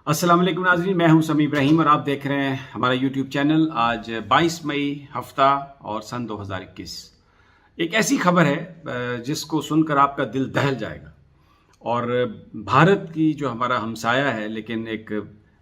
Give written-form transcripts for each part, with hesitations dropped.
अस्सलाम वालेकुम नाज़रीन, मैं हूं समी इब्राहिम और आप देख रहे हैं हमारा यूट्यूब चैनल। आज 22 मई हफ्ता और सन 2021। एक ऐसी खबर है जिसको सुनकर आपका दिल दहल जाएगा। और भारत की जो हमारा हमसाया है, लेकिन एक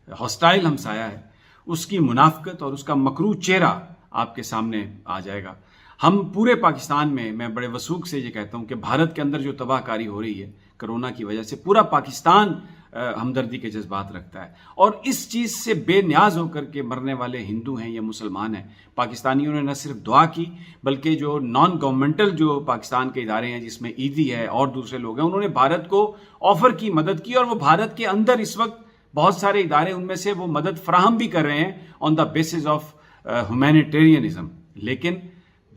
हॉस्टाइल हमसाया है, उसकी मुनाफकत और उसका मकरू चेहरा आपके सामने आ जाएगा। हम पूरे पाकिस्तान में, मैं बड़े वसूख से ये कहता हूँ कि भारत के अंदर जो तबाहकारी हो रही है कोरोना की वजह से, पूरा पाकिस्तान हमदर्दी के जज्बात रखता है। और इस चीज़ से बेनियाज होकर के मरने वाले हिंदू हैं या मुसलमान हैं, पाकिस्तानियों ने न सिर्फ दुआ की बल्कि जो नॉन गवर्नमेंटल जो पाकिस्तान के इदारे हैं, जिसमें ईदी है और दूसरे लोग हैं, उन्होंने भारत को ऑफर की, मदद की। और वो भारत के अंदर इस वक्त बहुत सारे इदारे, उनमें से वो मदद फराहम भी कर रहे हैं on the basis of humanitarianism. लेकिन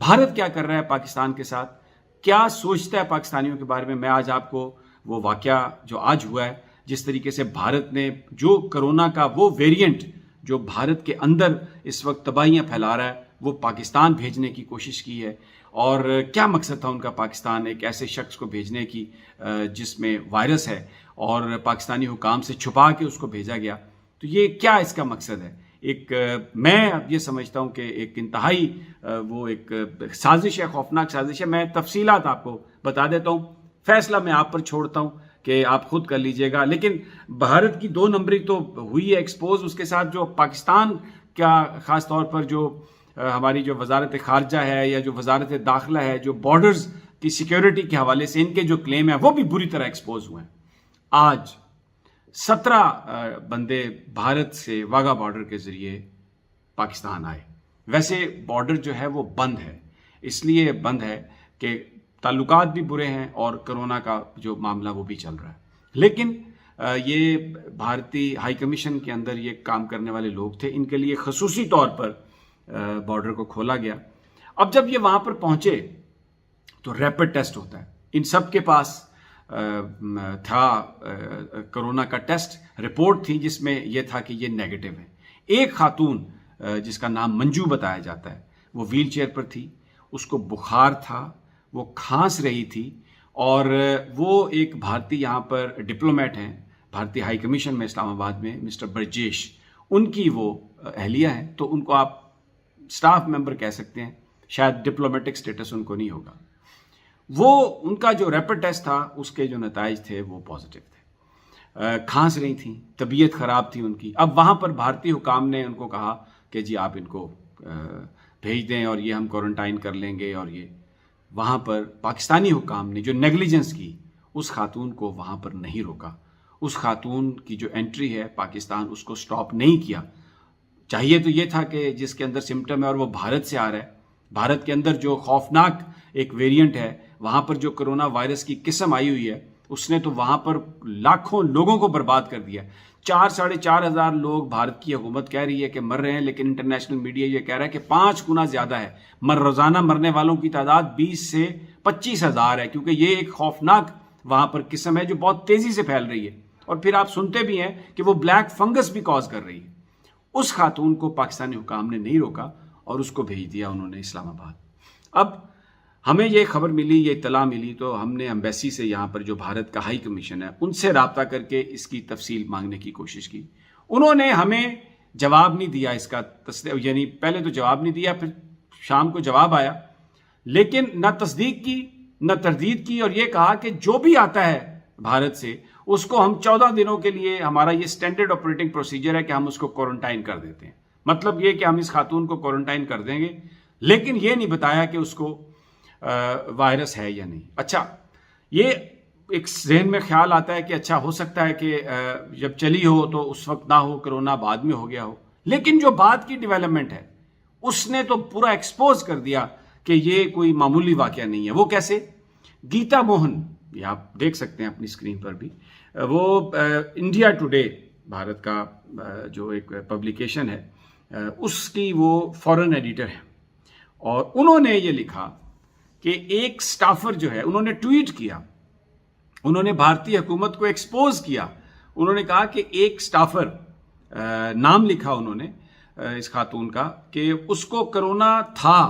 भारत क्या कर रहा है पाकिस्तान के साथ, क्या सोचता है पाकिस्तानियों के बारे में, मैं आज आपको वो वाकया जो आज हुआ है, जिस तरीके से भारत ने जो कोरोना का वो वेरिएंट जो भारत के अंदर इस वक्त तबाहियां फैला रहा है, वो पाकिस्तान भेजने की कोशिश की है। और क्या मकसद था उनका पाकिस्तान एक ऐसे शख्स को भेजने की जिसमें वायरस है, और पाकिस्तानी हुकाम से छुपा के उसको भेजा गया। तो ये क्या इसका मकसद है? मैं अब ये समझता हूँ कि एक इंतहाई वो एक साजिश है, खौफनाक साजिश है। मैं तफसीलात आपको बता देता हूँ, फैसला मैं आप पर छोड़ता हूँ कि आप खुद कर लीजिएगा। लेकिन भारत की 2 नंबरी तो हुई है एक्सपोज, उसके साथ जो पाकिस्तान का ख़ास तौर पर जो हमारी जो वजारत खारजा है या जो वजारत दाखिला है, जो बॉर्डर्स की सिक्योरिटी के हवाले से इनके जो क्लेम है, वो भी बुरी तरह एक्सपोज हुए हैं। आज 17 बंदे भारत से वाघा बॉर्डर के ज़रिए पाकिस्तान आए। वैसे बॉर्डर जो है वो बंद है, इसलिए बंद है कि ताल्लुकात भी बुरे हैं और कोरोना का जो मामला वो भी चल रहा है। लेकिन ये भारतीय हाई कमीशन के अंदर ये काम करने वाले लोग थे, इनके लिए खसूसी तौर पर बॉर्डर को खोला गया। अब जब ये वहाँ पर पहुँचे तो रैपिड टेस्ट होता है, इन सब के पास था कोरोना का टेस्ट रिपोर्ट थी, जिसमें यह था कि ये नेगेटिव है। एक खातून जिसका नाम मंजू बताया जाता है, वो व्हील चेयर पर थी, उसको बुखार था, वो खांस रही थी, और वो एक भारतीय यहाँ पर डिप्लोमेट हैं भारतीय हाई कमीशन में इस्लामाबाद में, मिस्टर ब्रजेश, उनकी वो अहलिया है। तो उनको आप स्टाफ मेंबर कह सकते हैं, शायद डिप्लोमेटिक स्टेटस उनको नहीं होगा। वो उनका जो रैपिड टेस्ट था, उसके जो नताइज थे वो पॉजिटिव थे। खांस रही थी, तबीयत ख़राब थी उनकी। अब वहाँ पर भारतीय हुकाम ने उनको कहा कि जी आप इनको भेज दें और ये हम क्वारंटाइन कर लेंगे। और ये वहाँ पर पाकिस्तानी हुकाम ने जो नेग्लिजेंस की, उस खातून को वहाँ पर नहीं रोका, उस खातून की जो एंट्री है पाकिस्तान, उसको स्टॉप नहीं किया। चाहिए तो ये था कि जिसके अंदर सिम्टम है और वो भारत से आ रहा है, भारत के अंदर जो खौफनाक एक वेरिएंट है, वहाँ पर जो कोरोना वायरस की किस्म आई हुई है, उसने तो वहाँ पर लाखों लोगों को बर्बाद कर दिया। 4-4.5 हज़ार लोग भारत की हुकूमत कह रही है कि मर रहे हैं, लेकिन इंटरनेशनल मीडिया ये कह रहा है कि 5 गुना ज़्यादा है। रोज़ाना मरने वालों की तादाद 20 से 25 हज़ार है, क्योंकि ये एक खौफनाक वहाँ पर किस्म है जो बहुत तेज़ी से फैल रही है। और फिर आप सुनते भी हैं कि वो ब्लैक फंगस भी कॉज कर रही है। उस खातून को पाकिस्तानी हुकाम ने नहीं रोका और उसको भेज दिया उन्होंने इस्लामाबाद। अब हमें ये खबर मिली, ये इत्तला मिली, तो हमने एम्बेसी से, यहाँ पर जो भारत का हाई कमीशन है, उनसे रब्ता करके इसकी तफसील मांगने की कोशिश की। उन्होंने हमें जवाब नहीं दिया इसका, यानी पहले तो जवाब नहीं दिया, फिर शाम को जवाब आया, लेकिन न तस्दीक की न तरदीद की, और ये कहा कि जो भी आता है भारत से उसको हम 14 दिनों के लिए, हमारा ये स्टैंडर्ड ऑपरेटिंग प्रोसीजर है कि हम उसको क्वारंटाइन कर देते हैं। मतलब ये कि हम इस खातून को क्वारंटाइन कर देंगे, लेकिन ये नहीं बताया कि उसको वायरस है या नहीं। अच्छा, ये एक जहन में ख्याल आता है कि अच्छा हो सकता है कि जब चली हो तो उस वक्त ना हो, कोरोना बाद में हो गया हो। लेकिन जो बाद की डेवलपमेंट है, उसने तो पूरा एक्सपोज कर दिया कि ये कोई मामूली वाकया नहीं है। वो कैसे? गीता मोहन, ये आप देख सकते हैं अपनी स्क्रीन पर भी, वो इंडिया टुडे भारत का जो एक पब्लिकेशन है, उसकी वो फॉरेन एडिटर है। और उन्होंने ये लिखा कि एक स्टाफर जो है, उन्होंने ट्वीट किया, उन्होंने भारतीय हुकूमत को एक्सपोज किया। उन्होंने कहा कि एक स्टाफर, नाम लिखा उन्होंने इस खातून का, कि उसको कोरोना था,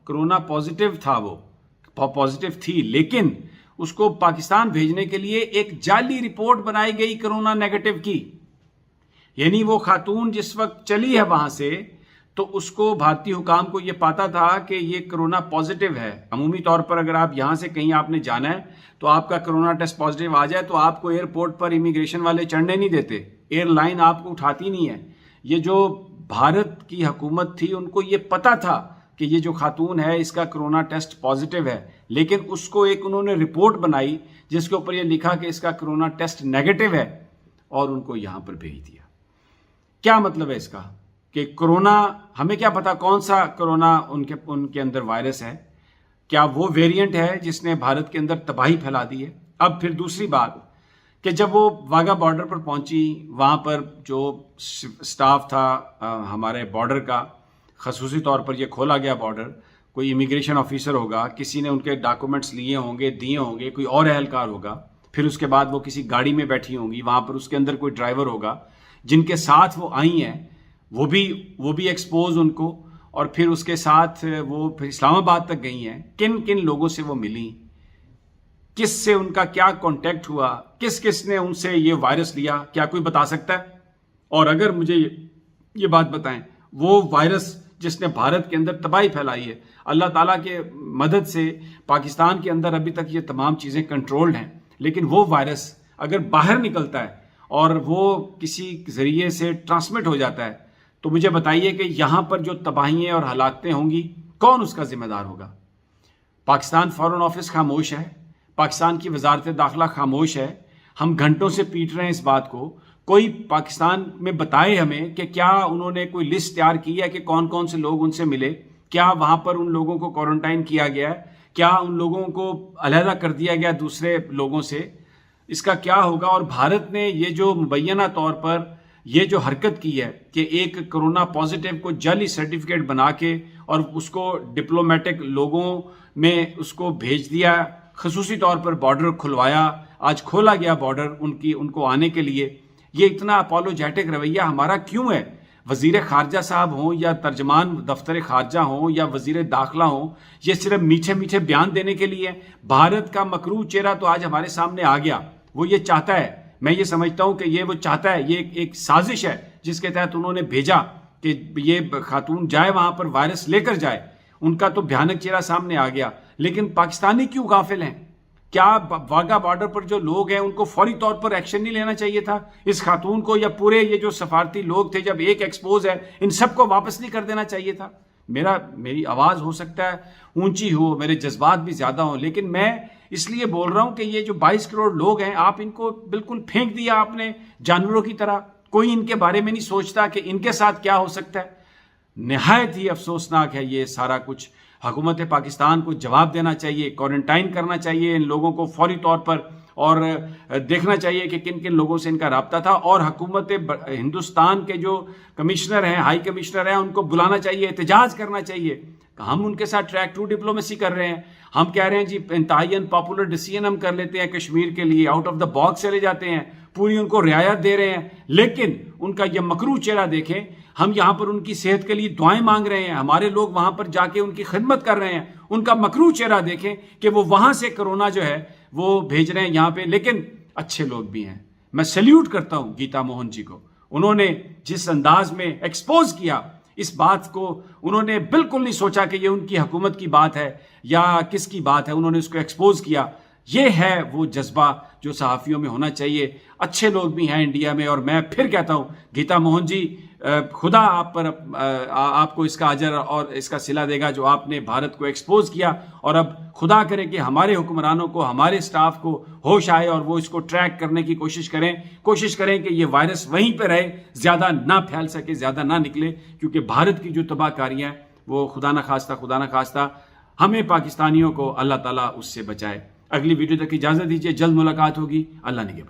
कोरोना पॉजिटिव था, वो पॉजिटिव थी, लेकिन उसको पाकिस्तान भेजने के लिए एक जाली रिपोर्ट बनाई गई कोरोना नेगेटिव की। یعنی وہ خاتون جس وقت چلی ہے وہاں سے تو اس کو بھارتی حکام کو یہ پتا تھا کہ یہ کرونا پازیٹیو ہے. عمومی طور پر اگر آپ یہاں سے کہیں آپ نے جانا ہے تو آپ کا کرونا ٹیسٹ پازیٹیو آ جائے تو آپ کو ایئرپورٹ پر امیگریشن والے چڑھنے نہیں دیتے, ایئر لائن آپ کو اٹھاتی نہیں ہے. یہ جو بھارت کی حکومت تھی ان کو یہ پتا تھا کہ یہ جو خاتون ہے اس کا کرونا ٹیسٹ پازیٹیو ہے, لیکن اس کو ایک انہوں نے رپورٹ بنائی جس کے اوپر یہ لکھا کہ اس کا کرونا ٹیسٹ نیگیٹو ہے اور ان کو یہاں پر بھیج دیا. کیا مطلب ہے اس کا کہ کرونا, ہمیں کیا پتا کون سا کرونا ان کے اندر وائرس ہے, کیا وہ ویریئنٹ ہے جس نے بھارت کے اندر تباہی پھیلا دی ہے. اب پھر دوسری بات کہ جب وہ واگا بارڈر پر پہنچی, وہاں پر جو سٹاف تھا ہمارے بارڈر کا, خصوصی طور پر یہ کھولا گیا بارڈر, کوئی امیگریشن آفیسر ہوگا, کسی نے ان کے ڈاکومنٹس لیے ہوں گے, دیے ہوں گے, کوئی اور اہلکار ہوگا, پھر اس کے بعد وہ کسی گاڑی میں بیٹھی ہوں گی, وہاں پر اس کے اندر کوئی ڈرائیور ہوگا, جن کے ساتھ وہ آئی ہیں وہ بھی ایکسپوز ان کو, اور پھر اس کے ساتھ وہ پھر اسلام آباد تک گئی ہیں. کن کن لوگوں سے وہ ملی, کس سے ان کا کیا کانٹیکٹ ہوا, کس نے ان سے یہ وائرس لیا, کیا کوئی بتا سکتا ہے؟ اور اگر مجھے یہ بات بتائیں, وہ وائرس جس نے بھارت کے اندر تباہی پھیلائی ہے, اللہ تعالیٰ کے مدد سے پاکستان کے اندر ابھی تک یہ تمام چیزیں کنٹرولڈ ہیں, لیکن وہ وائرس اگر باہر نکلتا ہے اور وہ کسی ذریعے سے ٹرانسمٹ ہو جاتا ہے تو مجھے بتائیے کہ یہاں پر جو تباہیاں اور ہلاکتیں ہوں گی کون اس کا ذمہ دار ہوگا؟ پاکستان فارن آفس خاموش ہے, پاکستان کی وزارت داخلہ خاموش ہے. ہم گھنٹوں سے پیٹ رہے ہیں اس بات کو. کوئی پاکستان میں بتائے ہمیں کہ کیا انہوں نے کوئی لسٹ تیار کی ہے کہ کون کون سے لوگ ان سے ملے, کیا وہاں پر ان لوگوں کو کوارنٹائن کیا گیا ہے, کیا ان لوگوں کو علیحدہ کر دیا گیا دوسرے لوگوں سے, اس کا کیا ہوگا؟ اور بھارت نے یہ جو مبینہ طور پر یہ جو حرکت کی ہے کہ ایک کرونا پازیٹیو کو جعلی سرٹیفکیٹ بنا کے اور اس کو ڈپلومیٹک لوگوں میں اس کو بھیج دیا, خصوصی طور پر بارڈر کھلوایا, آج کھولا گیا بارڈر ان کو آنے کے لیے. یہ اتنا اپولوجیٹک رویہ ہمارا کیوں ہے؟ وزیر خارجہ صاحب ہوں یا ترجمان دفتر خارجہ ہوں یا وزیر داخلہ ہوں, یہ صرف میٹھے میٹھے بیان دینے کے لیے. بھارت کا مکروہ چہرہ تو آج ہمارے سامنے آ گیا. وہ یہ چاہتا ہے, میں یہ سمجھتا ہوں کہ یہ وہ چاہتا ہے, یہ ایک سازش ہے جس کے تحت انہوں نے بھیجا کہ یہ خاتون جائے وہاں پر وائرس لے کر جائے. ان کا تو بھیانک چہرہ سامنے آ گیا, لیکن پاکستانی کیوں غافل ہیں؟ کیا واگا بارڈر پر جو لوگ ہیں ان کو فوری طور پر ایکشن نہیں لینا چاہیے تھا اس خاتون کو, یا پورے یہ جو سفارتی لوگ تھے جب ایک ایکسپوز ہے ان سب کو واپس نہیں کر دینا چاہیے تھا؟ میری آواز ہو سکتا ہے اونچی ہو, میرے جذبات بھی زیادہ ہوں, لیکن میں اس لیے بول رہا ہوں کہ یہ جو 22 کروڑ لوگ ہیں آپ ان کو بالکل پھینک دیا آپ نے جانوروں کی طرح. کوئی ان کے بارے میں نہیں سوچتا کہ ان کے ساتھ کیا ہو سکتا ہے. نہایت ہی افسوسناک ہے یہ سارا کچھ. حکومت پاکستان کو جواب دینا چاہیے, کوارنٹائن کرنا چاہیے ان لوگوں کو فوری طور پر, اور دیکھنا چاہیے کہ کن کن لوگوں سے ان کا رابطہ تھا, اور حکومت ہندوستان کے جو کمشنر ہیں, ہائی کمشنر ہیں, ان کو بلانا چاہیے, احتجاج کرنا چاہیے. ہم ان کے ساتھ ٹریک ٹو ڈپلومیسی کر رہے ہیں, ہم کہہ رہے ہیں جی انتہائی پاپولر ڈیسیژن ہم کر لیتے ہیں کشمیر کے لیے, آؤٹ آف دا باکس چلے جاتے ہیں, پوری ان کو رعایت دے رہے ہیں, لیکن ان کا یہ مکروہ چہرہ دیکھیں. ہم یہاں پر ان کی صحت کے لیے دعائیں مانگ رہے ہیں, ہمارے لوگ وہاں پر جا کے ان کی خدمت کر رہے ہیں, ان کا مکروہ چہرہ دیکھیں کہ وہ وہاں سے کرونا جو ہے وہ بھیج رہے ہیں یہاں پہ. لیکن اچھے لوگ بھی ہیں, میں سیلیوٹ کرتا ہوں گیتا موہن جی کو. انہوں نے جس انداز میں ایکسپوز کیا اس بات کو, انہوں نے بالکل نہیں سوچا کہ یہ ان کی حکومت کی بات ہے یا کس کی بات ہے, انہوں نے اس کو ایکسپوز کیا. یہ ہے وہ جذبہ جو صحافیوں میں ہونا چاہیے. اچھے لوگ بھی ہیں انڈیا میں, اور میں پھر کہتا ہوں گیتا موہن جی, خدا آپ کو اس کا اجر اور اس کا صلہ دے گا جو آپ نے بھارت کو ایکسپوز کیا. اور اب خدا کرے کہ ہمارے حکمرانوں کو, ہمارے سٹاف کو ہوش آئے اور وہ اس کو ٹریک کرنے کی کوشش کریں کہ یہ وائرس وہیں پہ رہے, زیادہ نہ پھیل سکے, زیادہ نہ نکلے, کیونکہ بھارت کی جو تباہ کاریاں ہیں وہ خدا نہ خواستہ ہمیں پاکستانیوں کو اللہ تعالیٰ اس سے بچائے. اگلی ویڈیو تک اجازت دیجیے, جلد ملاقات ہوگی. اللہ نگہبان.